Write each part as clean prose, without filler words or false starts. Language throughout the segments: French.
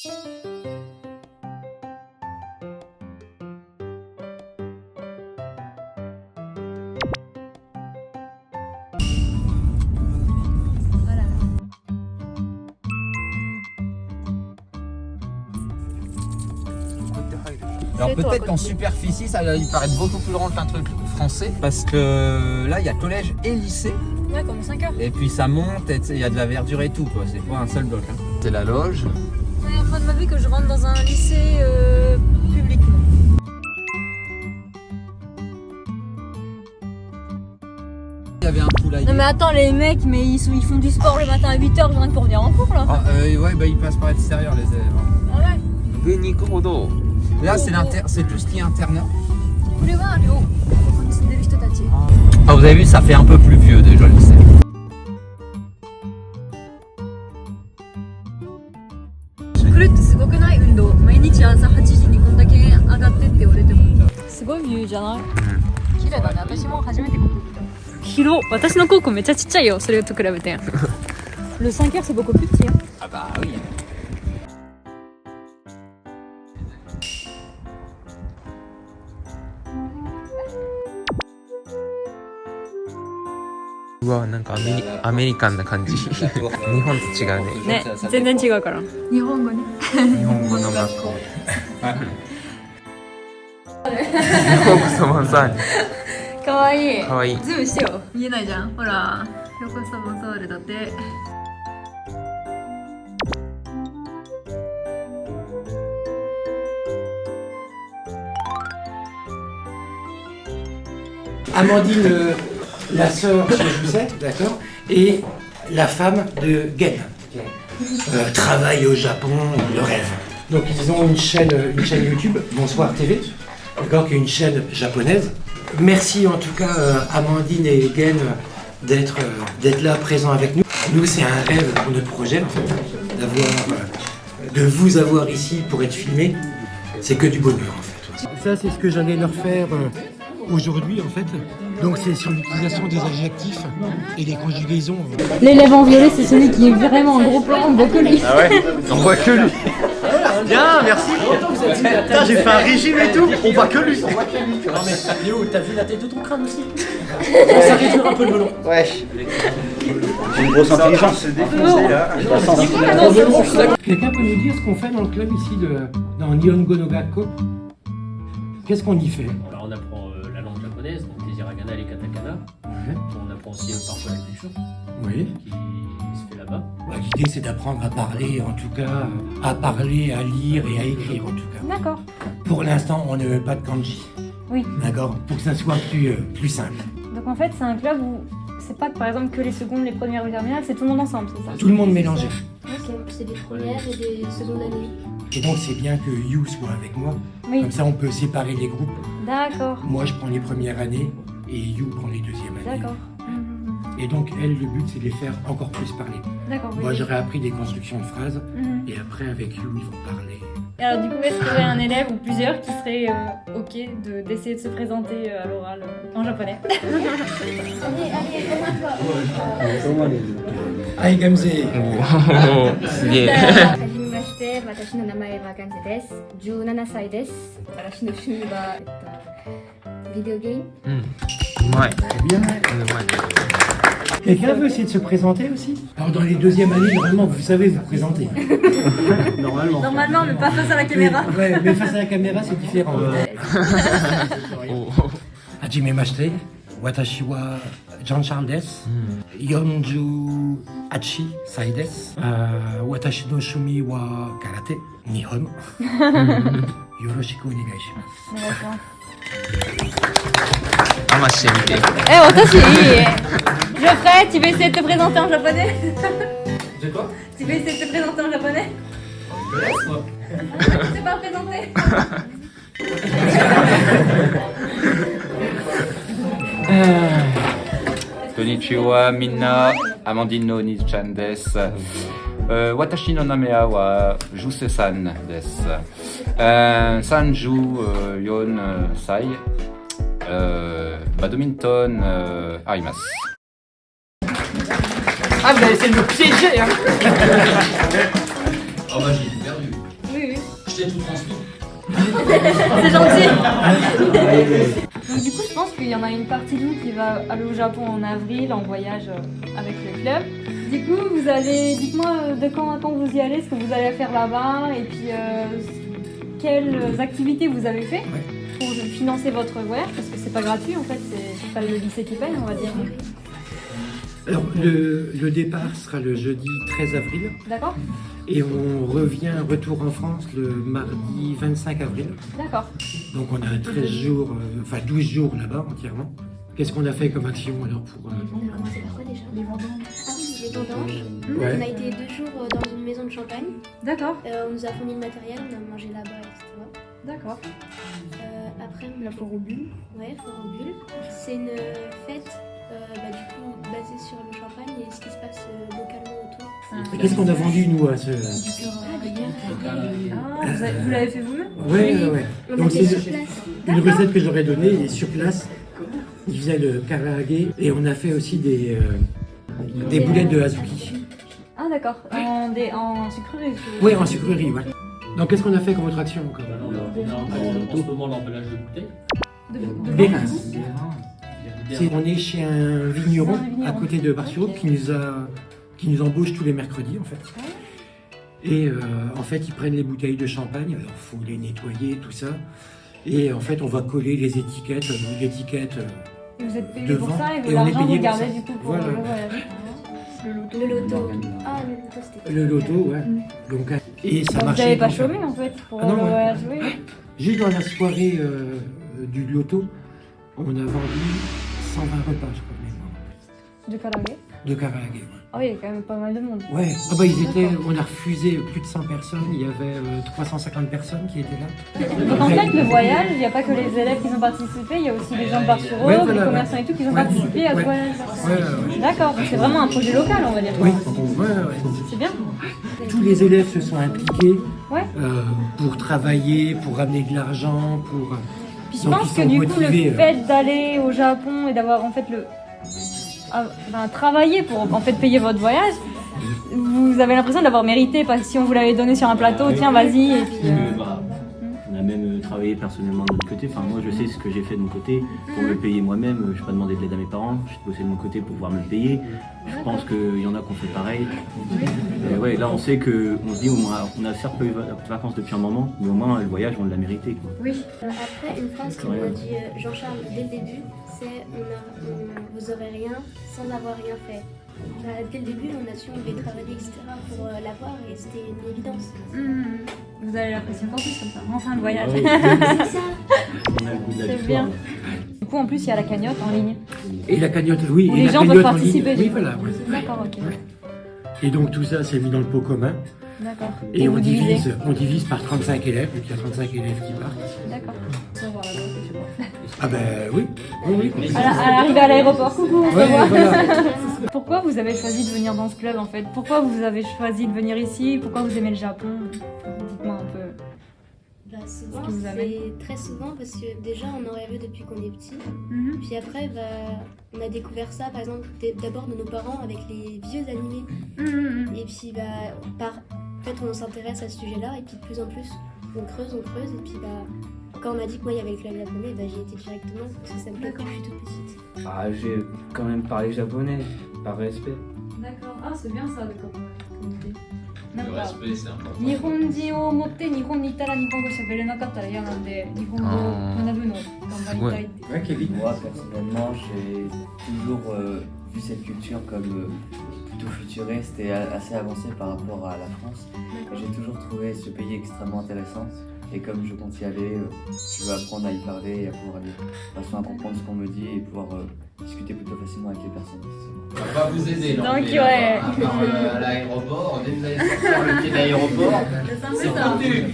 Alors peut-être qu'en superficie, ça va lui paraître beaucoup plus grand qu'un truc français, parce que là, il y a collège et lycée. Ouais, comme 5 heures. Et puis ça monte, il y a de la verdure et tout, quoi. C'est pas un seul bloc. Hein. C'est la loge. C'est la fin de ma vie que je rentre dans un lycée public. Il y avait un poulailler. Non mais attends, les mecs, mais ils font du sport le matin à 8h, rien que pour venir en cours là. Ah, ouais, bah ils passent par l'extérieur, les élèves. Ah ouais. Là, c'est tout ce qui est internat. Ah, vous avez vu, ça fait un peu plus vieux déjà le lycée. Le 5 heures c'est beaucoup plus petit. Hein. Ah bah oui. Wow, なんかアメリカンな感じ。日本と違うね。ね、全然違うから。日本語ね。日本語の学校。ようこそマンサーに。かわいい。かわいい。ズームしてよ。見えないじゃん。ほら。ようこそマンサーレだって。Amandine, la sœur de Joseph, d'accord, et la femme de Gen. Travaille au Japon, le rêve. Donc ils ont une chaîne YouTube, Bonsoir TV, d'accord, qui est une chaîne japonaise. Merci en tout cas Amandine et Gen d'être là présents avec nous. Nous c'est un rêve pour notre projet en fait, de vous avoir ici pour être filmé. C'est que du bonheur en fait. Ça c'est ce que j'allais leur faire aujourd'hui en fait. Donc c'est sur l'utilisation des adjectifs et des conjugaisons. L'élève en violet, c'est celui qui est vraiment en gros plan, on voit que lui. Ah ouais, on voit que lui. Bien, merci. Putain, j'ai fait un régime et tout, on voit que lui. Non mais Léo, t'as vu la tête de ton crâne aussi? Ça réduire un peu le melon. Ouais. J'ai une grosse intelligence. Se défoncer là. Quelqu'un peut nous dire ce qu'on fait dans le club ici dans Nihongo no Gakko? Qu'est-ce qu'on y fait? Alors on apprend la langue japonaise, donc les hiragana et les katakana. Ouais. On apprend aussi parfois la culture Oui. qui se fait là-bas. L'idée c'est d'apprendre à parler, en tout cas, à parler, à lire et à écrire en tout cas. D'accord. Pour l'instant, on ne met pas de kanji. Oui. D'accord? Pour que ça soit plus simple. Donc en fait, c'est un club où c'est pas par exemple que les secondes, les premières ou les terminales, c'est tout le monde ensemble, c'est ça? Tout le monde mélangé. Ok. C'est des premières et des secondes années. Et donc c'est bien que You soit avec moi. Oui. Comme ça on peut séparer les groupes. D'accord. Moi je prends les premières années et You prend les deuxièmes années. D'accord. Et donc elle, le but c'est de les faire encore plus parler. D'accord. Oui. Moi j'aurais appris des constructions de phrases Mhm. et après avec You ils vont parler. Et alors du coup, est-ce qu'il y aurait un élève ou plusieurs qui seraient ok d'essayer de se présenter à l'oral en japonais? Aïe Gamze. すげえ。はじめまして、私の名前はガンゼです。17歳です。私の趣味は、ビデオゲーム。うん。うまい。Bien. うまい。 Quelqu'un veut essayer de se présenter aussi? Alors dans les deuxièmes années, normalement vous savez vous présenter. Normalement. Normalement, mais pas face à la caméra. Ouais, mais face à la caméra c'est différent. Hajimemashite, watashi wa Jean-Charles desu. 48歳です。私の趣味は空手、日本。よろしくお願いします。あましてみて。 Eh, Otashi, Geoffrey, tu veux essayer de te présenter en japonais? C'est quoi? Tu veux essayer de te présenter en japonais? Tu sais pas présenter? こんにちはみんな、アマンディンのお兄ちゃんです。私の名前はジュセさんです。34歳、バドミントンあります。 Ah vous allez essayer de me piéger hein. Oh bah j'ai perdu. oui. Je t'ai tout transmis. C'est gentil. Donc du coup, je pense qu'il y en a une partie de nous qui va aller au Japon en avril en voyage avec le club. Du coup, vous allez, dites-moi de quand à quand vous y allez, ce que vous allez faire là-bas, et puis quelles activités vous avez fait pour financer votre voyage, parce que c'est pas gratuit en fait, c'est pas le lycée qui paye, on va dire. Alors, le départ sera le jeudi 13 avril D'accord? et on revient, retour en France le mardi 25 avril. D'accord. Donc on a 13 jours, enfin 12 jours là-bas entièrement. Qu'est-ce qu'on a fait comme action alors pour... On a commencé par quoi déjà? Les vendanges. Ah oui, les vendanges. Ouais. On a été 2 jours dans une maison de champagne. D'accord. On nous a fourni le matériel, on a mangé là-bas, etc. D'accord. Après, la Forobule. Ouais, Forobule. C'est une fête du coup basée sur le champagne et ce qui se passe localement autour. Et qu'est-ce qu'on a vendu nous à ce... Ah, vous l'avez fait vous-même? Ouais. On Donc a fait c'est sur place. une recette que j'aurais donnée et sur place, ils faisaient le karaage et on a fait aussi des boulettes de azuki. Ah d'accord, en sucrerie. Oui, en sucrerie, ouais. Donc qu'est-ce qu'on a fait comme autre action encore? En ce moment, l'emballage de bouteilles. Bénin. On est chez un vigneron à côté de Barcelone qui nous embauche tous les mercredis en fait. Et en fait, ils prennent les bouteilles de champagne, alors il faut les nettoyer, tout ça. Et en fait, on va coller les étiquettes, Et vous êtes payé devant, pour ça et et vous on est l'argent payé vous pour gardez ça. du coup pour Voilà. le voyage. Le loto. Ah, le loto, c'était. le loto, ouais. Donc, et ça Vous marchait. n'avez pas donc, chômé en fait pour Ah non, le ouais. voyage, oui. Juste dans la soirée du loto, on a vendu 120 repas, je crois, de mémoire, Du karaage. de karaage. Ouais. Ah oui, il y a quand même pas mal de monde. Ouais, ah bah, on a refusé plus de 100 personnes, il y avait 350 personnes qui étaient là. Donc en fait, le voyage, il n'y a pas que les élèves qui ont participé, il y a aussi les gens de Barcelone, Ouais, voilà, les commerçants et tout qui ont participé à ce ouais. voyage. Ouais. D'accord, donc c'est vraiment un projet local, on va dire. Oui, ouais. C'est bien. Tous les élèves se sont impliqués Ouais. pour travailler, pour ramener de l'argent, pour... Puis je donc, pense ils que sont du coup, motivés, le fait d'aller au Japon et d'avoir en fait travaillé pour en fait payer votre voyage, vous avez l'impression d'avoir mérité parce que si on vous l'avait donné sur un plateau, tiens vas-y et puis. On a même travaillé personnellement de notre côté. Enfin, moi, je sais ce que j'ai fait de mon côté pour me payer moi-même. Je n'ai pas demandé de l'aide à mes parents. J'ai bossé de mon côté pour pouvoir me le payer. Je pense qu'il y en a qui ont fait pareil. Et ouais, là, on sait que, on se dit, on a certes pas eu de vacances depuis un moment, mais au moins le voyage, on l'a mérité, quoi. Oui. Après, une phrase que m'a dit Jean-Charles dès le début, c'est vous aurez rien sans avoir rien fait. Dès le début, on a su, on devait travailler, etc. pour l'avoir et c'était une évidence. Vous avez l'apprécier encore plus comme ça. Enfin le voyage. C'est ça. On a le goût de la C'est victoire. bien. Du coup, en plus, il y a la cagnotte en ligne. Et la cagnotte, oui. Où et les la gens peuvent cagnotte en ligne. participer. Oui, du coup. voilà. Ouais. D'accord, ok. Et donc tout ça, c'est mis dans le pot commun. D'accord. Et on vous divisez. divise par 35 élèves, donc il y a 35 élèves qui partent. D'accord. Ah ben oui. À l'arrivée à l'aéroport, coucou, on se Ouais, revoit. voilà. Pourquoi vous avez choisi de venir dans ce club en fait? Pourquoi vous avez choisi de venir ici? Pourquoi vous aimez le Japon? Dites-moi un peu. Souvent, Ce qui vous amène. c'est très souvent parce que déjà on en rêve depuis qu'on est petit. Puis après, on a découvert ça par exemple d'abord de nos parents avec les vieux animés. Et puis en fait on s'intéresse à ce sujet-là et puis de plus en plus on creuse et puis quand on m'a dit que moi il y avait le club japonais, j'y étais directement parce que ça me plaît quand je suis toute petite. Ah, j'ai quand même parlé japonais, par respect. D'accord. Ah, c'est bien ça de communauté. Le respect, c'est important. 日本人を持って日本に行ったら日本語喋れなかったら嫌なんで日本語を学ぶの頑張りたいって。 Ouais, Kevin. Moi, personnellement, j'ai toujours vu cette culture comme plutôt futuriste et assez avancée par rapport à la France. J'ai toujours trouvé ce pays extrêmement intéressant. Et comme je compte y aller, je veux apprendre à y parler et à pouvoir aller de façon à comprendre ce qu'on me dit et pouvoir discuter plutôt facilement avec les personnes. Ça va vous aider, là. Donc, ouais. À l'aéroport, dès que vous allez sortir le pied de l'aéroport, c'est foutu.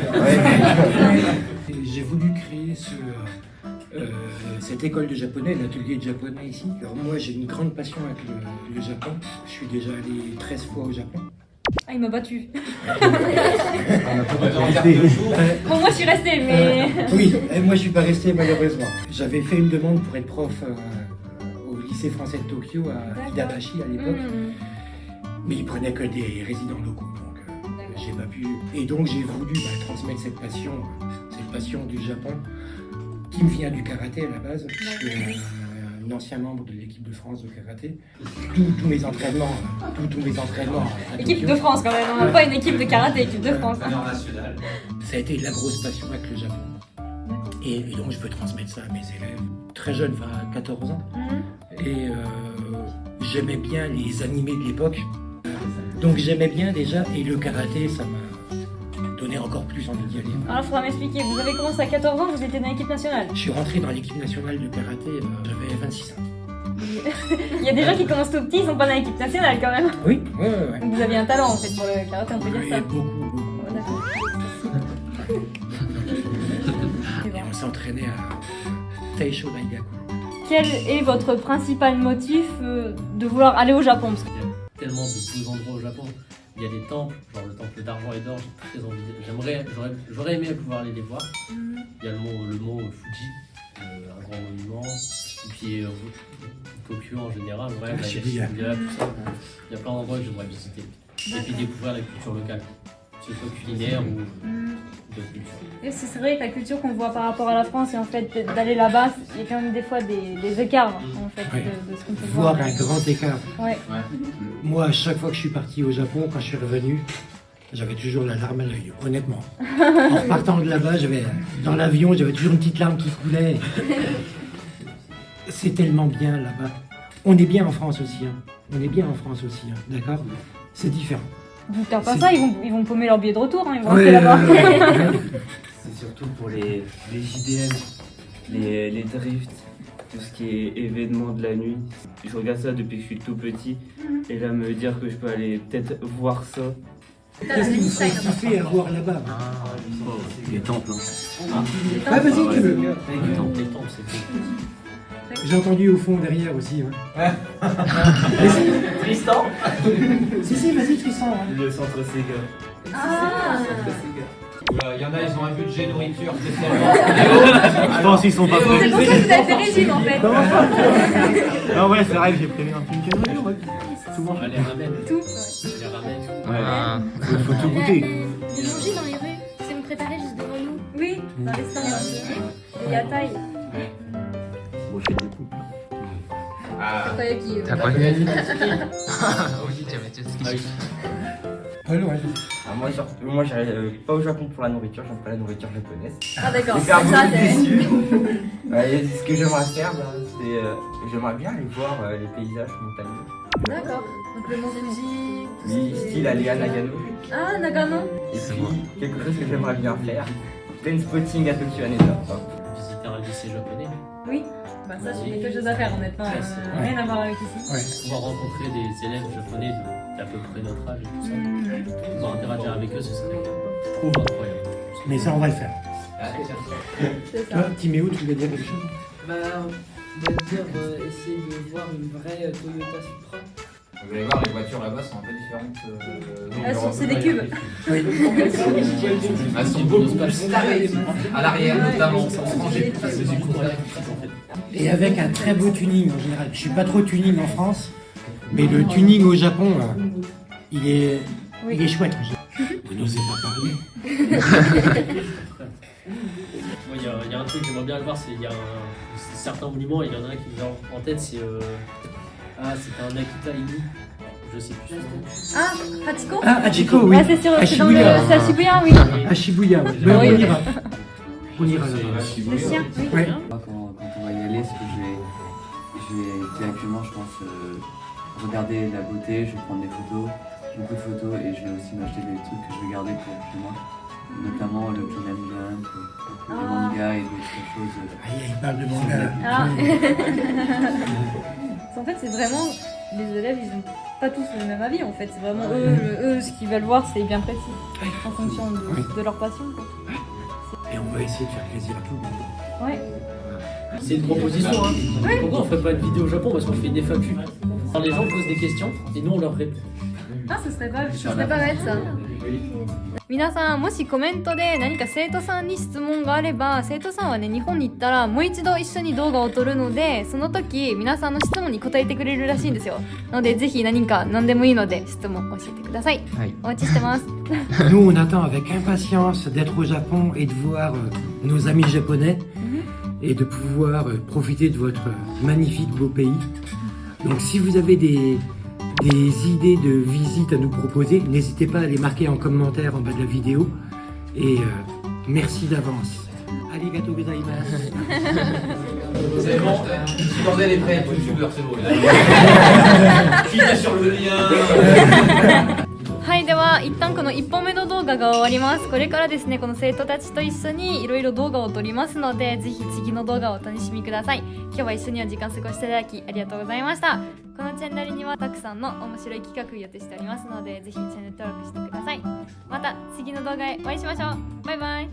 J'ai voulu créer cette école de japonais, l'atelier de japonais ici. Alors moi j'ai une grande passion avec le Japon. Je suis déjà allé 13 fois au Japon. Ah, il m'a battu. En carte de jour. Bon, moi je suis restée, mais. Oui, et moi je suis pas resté malheureusement. J'avais fait une demande pour être prof au lycée français de Tokyo à Hidabashi à l'époque. Mais ils prenaient que des résidents locaux. Donc j'ai pas pu. Et donc j'ai voulu transmettre cette passion du Japon, qui me vient du karaté à la base. Je suis un ancien membre de l'équipe de France de karaté. Tous mes entraînements, à Équipe Tokyo, de France quand même, on n'a pas une équipe de karaté, équipe de France. ça a été la grosse passion avec le Japon. Et donc je veux transmettre ça à mes élèves, très jeunes, enfin 14 ans. Et j'aimais bien les animés de l'époque. Donc j'aimais bien déjà, et le karaté, ça m'a donné encore plus envie d'y aller. Alors il faudra m'expliquer, vous avez commencé à 14 ans, vous étiez dans l'équipe nationale. Je suis rentré dans l'équipe nationale de karaté, j'avais 26 ans. Il y a des gens qui commencent tout petits, ils sont pas dans l'équipe nationale quand même. Oui. Donc vous aviez un talent en fait pour le karaté, on peut dire ça. Et beaucoup. Oh, d'accord. Et on s'entraînait à Taisho Daigaku. Quel est votre principal motif de vouloir aller au Japon? Parce que Il y a tellement de beaux endroits au Japon. Il y a des temples, genre le temple d'argent et d'or, j'ai très envie. J'aurais aimé pouvoir aller les voir. Il y a le mont Fuji, un grand monument. Et puis Tokyo en général, ouais, la Shibuya. Shibuya, tout ça. Il y a plein d'endroits que j'aimerais visiter. Et puis découvrir la culture locale, que ce soit culinaire ou d'autres cultures. et c'est vrai que la culture qu'on voit par rapport à la France et en fait d'aller là-bas, il y a quand même des fois des écarts en fait Ouais. de ce qu'on peut Voir voir. un grand écart. Ouais. Moi, à chaque fois que je suis parti au Japon, quand je suis revenu, j'avais toujours la larme à l'œil, honnêtement. En repartant de là-bas, dans l'avion, j'avais toujours une petite larme qui coulait. C'est tellement bien là-bas. On est bien en France aussi, d'accord? C'est différent. Vous ne pas ça, ils vont paumer leur billet de retour, hein, ils vont Ouais, rester là-bas. C'est surtout pour les JDM, les drifts, tout ce qui est événements de la nuit. Je regarde ça depuis que je suis tout petit. Et là, me dire que je peux aller peut-être voir ça. Qu'est-ce qui vous fait kiffer à voir là-bas? Les temples. Ah, vas-y, tu veux. Les temples, c'est cool. J'ai entendu au fond derrière aussi. Ouais. Tristan. Si, vas-y, Tristan. Le centre Sega. Ah. Il y en a, ils ont un budget nourriture, c'est Je pense qu'ils sont pas prêts. C'est pour ça que vous avez fait régime en fait. Ah ouais, c'est vrai que j'ai prévu un petit cadeau, je crois. Souvent. Les ramen. Tout. Les ramen. Ouais. Faut tout goûter. Des manger dans les rues, c'est me préparer juste devant nous. Oui, dans les stands. Le yatai. Bon, je fais des coupes. Takoyaki. Takoyaki. おじいちゃんめっちゃ好き。 Ouais. Moi, j'arrive pas au Japon pour la nourriture, j'aime pas la nourriture japonaise. Ah d'accord, Je vais faire ça beaucoup c'est... déçu. Ce que j'aimerais faire, c'est j'aimerais bien aller voir les paysages montagneux. D'accord, donc le mont Fuji... Oui, style aller à Nagano. Ah, Nagano. Et puis, quelque chose que j'aimerais bien faire, plein spotting à Tokyo Haneda. Visiter un lycée japonais. Oui, bah ça c'est quelque chose à faire honnêtement, rien à voir avec ici. Pouvoir rencontrer des élèves japonais d'à peu près notre âge et tout ça. Pouvoir interagir avec eux, ce serait incroyable. Mais ça, on va le faire. C'est Toi, ça. Timéo, tu voulais dire quelque chose? Bah, on va dire essayer de voir une vraie Toyota Supra. Vous allez voir, les voitures là-bas sont un peu différentes. Ah, c'est des cubes. Oui. Elles sont beaucoup plus carrées, à l'arrière notamment, sans ranger. Et avec un très beau tuning en général. Je suis pas trop tuning en France, mais le tuning au Japon, il est chouette en général. Vous n'osez pas parler. Il y a un truc que j'aimerais bien voir, c'est il y a certains monuments, il y en a un qui me vient en tête, c'est c'était un Akita Inu, je sais plus. Ah, Hachiko. Ah, Hachiko, oui. Ah, c'est sûr, À c'est dans le... Shibuya. C'est à Shibuya, oui. À Shibuya, oui. Mais Oui. on ira. On ira là-bas. Le sien, oui. Ouais. Quand on va y aller, ce que je vais directement, je pense, regarder la beauté, je vais prendre des photos, beaucoup de photos, et je vais aussi m'acheter des trucs que je vais garder pour chez moi, notamment le Shonen Jump, le manga et d'autres choses. Il parle de manga. Ah. En fait, c'est vraiment... Les élèves, ils ont pas tous le même avis en fait. C'est vraiment eux, ce qu'ils veulent voir, c'est bien précis. En fonction de leur passion. Quoi. Et on va essayer de faire plaisir à tout le monde. Ouais. C'est une proposition, hein. Pourquoi on ferait pas une vidéo au Japon parce qu'on fait des FAQ. Alors les gens posent des questions et nous on leur répond. Ah, ce serait pas bête ça. 皆さんもしコメントで何か生徒さんに質問があれば、生徒さんはね日本に行ったらもう一度一緒に動画を撮るので、その時皆さんの質問に答えてくれるらしいんですよ。なのでぜひ何でもいいので質問教えてください。はい。お待ちしてます。Nous, on attend avec impatience d'être au Japon et de voir nos amis japonais et de pouvoir profiter de votre magnifique beau pays. Donc, si vous avez des idées de visite à nous proposer, n'hésitez pas à les marquer en commentaire en bas de la vidéo. Et merci d'avance. Arigatou gozaimasu. C'est bon, le bordel est prêt, youtubeur, c'est bon. Cliquez sur le lien. はい、では一旦この1本目の動画が終わります。これからですね、この生徒たちと一緒にいろいろ動画を撮りますので、ぜひ次の動画をお楽しみください。今日は一緒にお時間過ごしていただきありがとうございました。このチャンネルにはたくさんの面白い企画予定しておりますので、ぜひチャンネル登録してください。また次の動画へお会いしましょう。バイバイ。